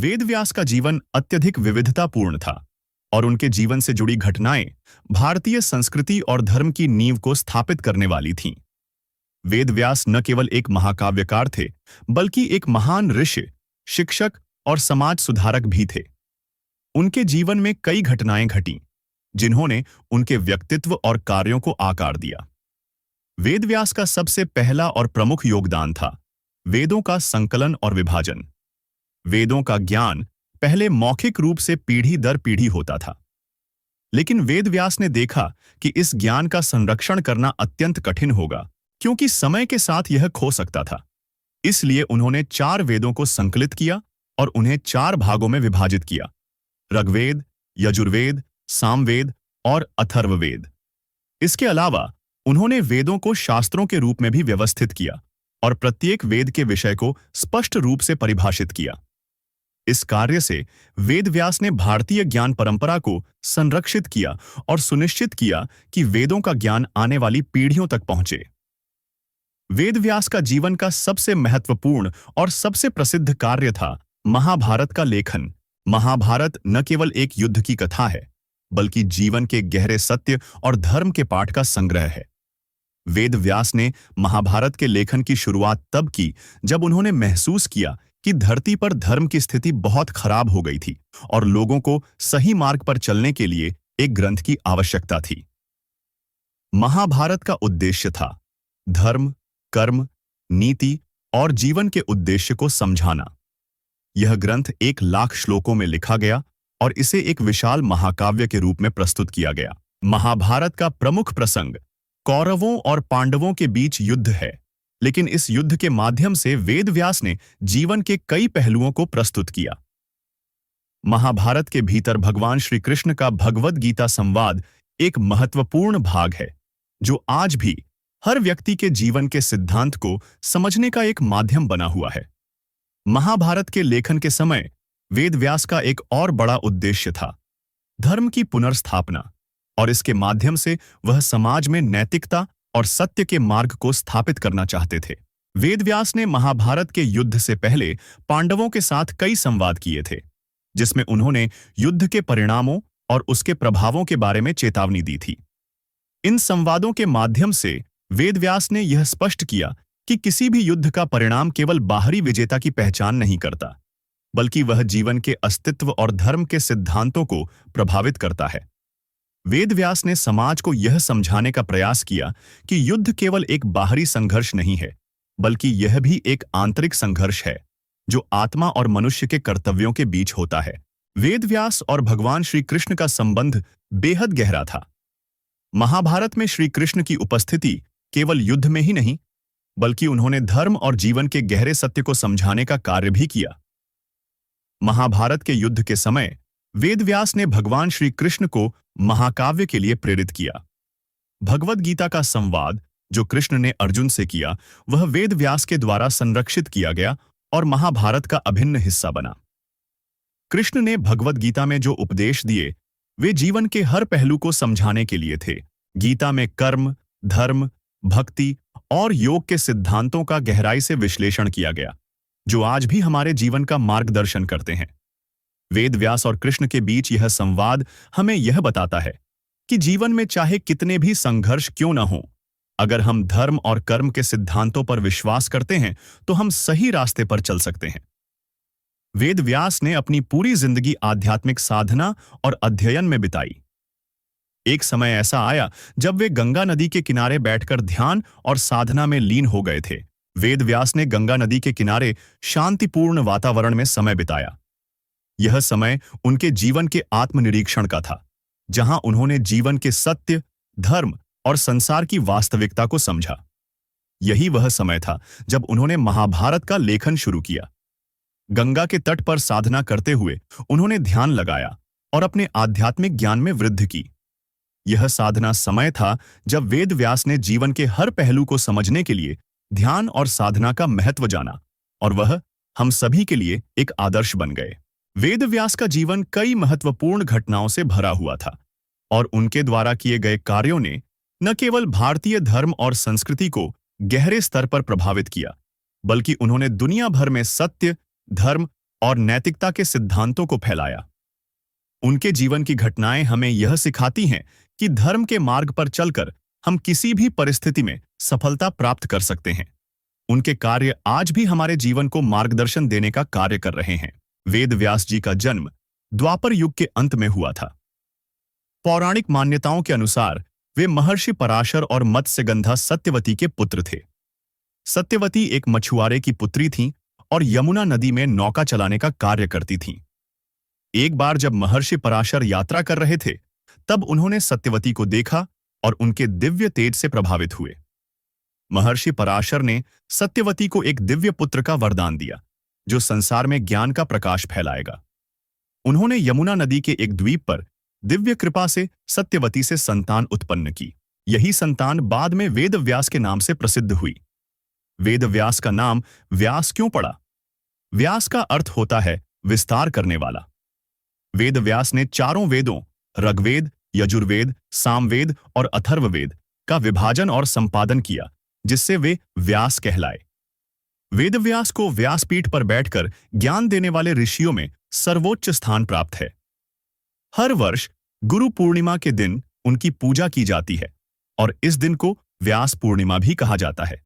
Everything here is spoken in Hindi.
वेदव्यास का जीवन अत्यधिक विविधतापूर्ण था और उनके जीवन से जुड़ी घटनाएं भारतीय संस्कृति और धर्म की नींव को स्थापित करने वाली थीं। वेदव्यास न केवल एक महाकाव्यकार थे, बल्कि एक महान ऋषि, शिक्षक और समाज सुधारक भी थे। उनके जीवन में कई घटनाएं घटीं, जिन्होंने उनके व्यक्तित्व और कार्यों को आकार दिया। वेदव्यास का सबसे पहला और प्रमुख योगदान था वेदों का संकलन और विभाजन। वेदों का ज्ञान पहले मौखिक रूप से पीढ़ी दर पीढ़ी होता था, लेकिन वेदव्यास ने देखा कि इस ज्ञान का संरक्षण करना अत्यंत कठिन होगा, क्योंकि समय के साथ यह खो सकता था। इसलिए उन्होंने 4 वेदों को संकलित किया और उन्हें 4 भागों में विभाजित किया: ऋग्वेद, यजुर्वेद, सामवेद और अथर्ववेद। इसके अलावा उन्होंने वेदों को शास्त्रों के रूप में भी व्यवस्थित किया और प्रत्येक वेद के विषय को स्पष्ट रूप से परिभाषित किया। इस कार्य से वेदव्यास ने भारतीय ज्ञान परंपरा को संरक्षित किया और सुनिश्चित किया कि वेदों का ज्ञान आने वाली पीढ़ियों तक पहुंचे। वेदव्यास का जीवन का सबसे महत्वपूर्ण और सबसे प्रसिद्ध कार्य था महाभारत का लेखन। महाभारत न केवल एक युद्ध की कथा है, बल्कि जीवन के गहरे सत्य और धर्म के पाठ का संग्रह है। वेदव्यास ने महाभारत के लेखन की शुरुआत तब की जब उन्होंने महसूस किया कि धरती पर धर्म की स्थिति बहुत खराब हो गई थी और लोगों को सही मार्ग पर चलने के लिए एक ग्रंथ की आवश्यकता थी। महाभारत का उद्देश्य था धर्म, कर्म, नीति और जीवन के उद्देश्य को समझाना। यह ग्रंथ 1,00,000 श्लोकों में लिखा गया और इसे एक विशाल महाकाव्य के रूप में प्रस्तुत किया गया। महाभारत का प्रमुख प्रसंग कौरवों और पांडवों के बीच युद्ध है, लेकिन इस युद्ध के माध्यम से वेदव्यास ने जीवन के कई पहलुओं को प्रस्तुत किया। महाभारत के भीतर भगवान श्री कृष्ण का भगवद गीता संवाद एक महत्वपूर्ण भाग है, जो आज भी हर व्यक्ति के जीवन के सिद्धांत को समझने का एक माध्यम बना हुआ है। महाभारत के लेखन के समय वेदव्यास का एक और बड़ा उद्देश्य था धर्म की पुनर्स्थापना, और इसके माध्यम से वह समाज में नैतिकता और सत्य के मार्ग को स्थापित करना चाहते थे। वेदव्यास ने महाभारत के युद्ध से पहले पांडवों के साथ कई संवाद किए थे, जिसमें उन्होंने युद्ध के परिणामों और उसके प्रभावों के बारे में चेतावनी दी थी। इन संवादों के माध्यम से वेदव्यास ने यह स्पष्ट किया कि किसी भी युद्ध का परिणाम केवल बाहरी विजेता की पहचान नहीं करता, बल्कि वह जीवन के अस्तित्व और धर्म के सिद्धांतों को प्रभावित करता है। वेदव्यास ने समाज को यह समझाने का प्रयास किया कि युद्ध केवल एक बाहरी संघर्ष नहीं है, बल्कि यह भी एक आंतरिक संघर्ष है, जो आत्मा और मनुष्य के कर्तव्यों के बीच होता है। वेदव्यास और भगवान श्री कृष्ण का संबंध बेहद गहरा था। महाभारत में श्री कृष्ण की उपस्थिति केवल युद्ध में ही नहीं, बल्कि उन्होंने धर्म और जीवन के गहरे सत्य को समझाने का कार्य भी किया। महाभारत के युद्ध के समय वेदव्यास ने भगवान श्री कृष्ण को महाकाव्य के लिए प्रेरित किया। भगवद गीता का संवाद जो कृष्ण ने अर्जुन से किया, वह वेदव्यास के द्वारा संरक्षित किया गया और महाभारत का अभिन्न हिस्सा बना। कृष्ण ने भगवद गीता में जो उपदेश दिए, वे जीवन के हर पहलू को समझाने के लिए थे। गीता में कर्म, धर्म, भक्ति और योग के सिद्धांतों का गहराई से विश्लेषण किया गया, जो आज भी हमारे जीवन का मार्गदर्शन करते हैं। वेदव्यास और कृष्ण के बीच यह संवाद हमें यह बताता है कि जीवन में चाहे कितने भी संघर्ष क्यों न हो, अगर हम धर्म और कर्म के सिद्धांतों पर विश्वास करते हैं तो हम सही रास्ते पर चल सकते हैं। वेदव्यास ने अपनी पूरी जिंदगी आध्यात्मिक साधना और अध्ययन में बिताई। एक समय ऐसा आया जब वे गंगा नदी के किनारे बैठकर ध्यान और साधना में लीन हो गए थे। वेदव्यास ने गंगा नदी के किनारे शांतिपूर्ण वातावरण में समय बिताया। यह समय उनके जीवन के आत्मनिरीक्षण का था, जहां उन्होंने जीवन के सत्य, धर्म और संसार की वास्तविकता को समझा। यही वह समय था जब उन्होंने महाभारत का लेखन शुरू किया। गंगा के तट पर साधना करते हुए उन्होंने ध्यान लगाया और अपने आध्यात्मिक ज्ञान में वृद्धि की। यह साधना समय था जब वेदव्यास ने जीवन के हर पहलू को समझने के लिए ध्यान और साधना का महत्व जाना, और वह हम सभी के लिए एक आदर्श बन गए। वेदव्यास का जीवन कई महत्वपूर्ण घटनाओं से भरा हुआ था, और उनके द्वारा किए गए कार्यों ने न केवल भारतीय धर्म और संस्कृति को गहरे स्तर पर प्रभावित किया, बल्कि उन्होंने दुनिया भर में सत्य, धर्म और नैतिकता के सिद्धांतों को फैलाया। उनके जीवन की घटनाएं हमें यह सिखाती हैं कि धर्म के मार्ग पर चलकर हम किसी भी परिस्थिति में सफलता प्राप्त कर सकते हैं। उनके कार्य आज भी हमारे जीवन को मार्गदर्शन देने का कार्य कर रहे हैं। वेद व्यास जी का जन्म द्वापर युग के अंत में हुआ था। पौराणिक मान्यताओं के अनुसार वे महर्षि पराशर और मत्स्यगंधा सत्यवती के पुत्र थे। सत्यवती एक मछुआरे की पुत्री थीं और यमुना नदी में नौका चलाने का कार्य करती थीं। एक बार जब महर्षि पराशर यात्रा कर रहे थे, तब उन्होंने सत्यवती को देखा और उनके दिव्य तेज से प्रभावित हुए। महर्षि पराशर ने सत्यवती को एक दिव्य पुत्र का वरदान दिया, जो संसार में ज्ञान का प्रकाश फैलाएगा। उन्होंने यमुना नदी के एक द्वीप पर दिव्य कृपा से सत्यवती से संतान उत्पन्न की। यही संतान बाद में वेद व्यास के नाम से प्रसिद्ध हुई। वेद व्यास का नाम व्यास क्यों पड़ा? व्यास का अर्थ होता है विस्तार करने वाला। वेद व्यास ने चारों वेदों ऋग्वेद, यजुर्वेद, सामवेद और अथर्ववेद का विभाजन और संपादन किया, जिससे वे व्यास कहलाए। वेदव्यास को व्यासपीठ पर बैठकर ज्ञान देने वाले ऋषियों में सर्वोच्च स्थान प्राप्त है। हर वर्ष गुरु पूर्णिमा के दिन उनकी पूजा की जाती है और इस दिन को व्यास पूर्णिमा भी कहा जाता है।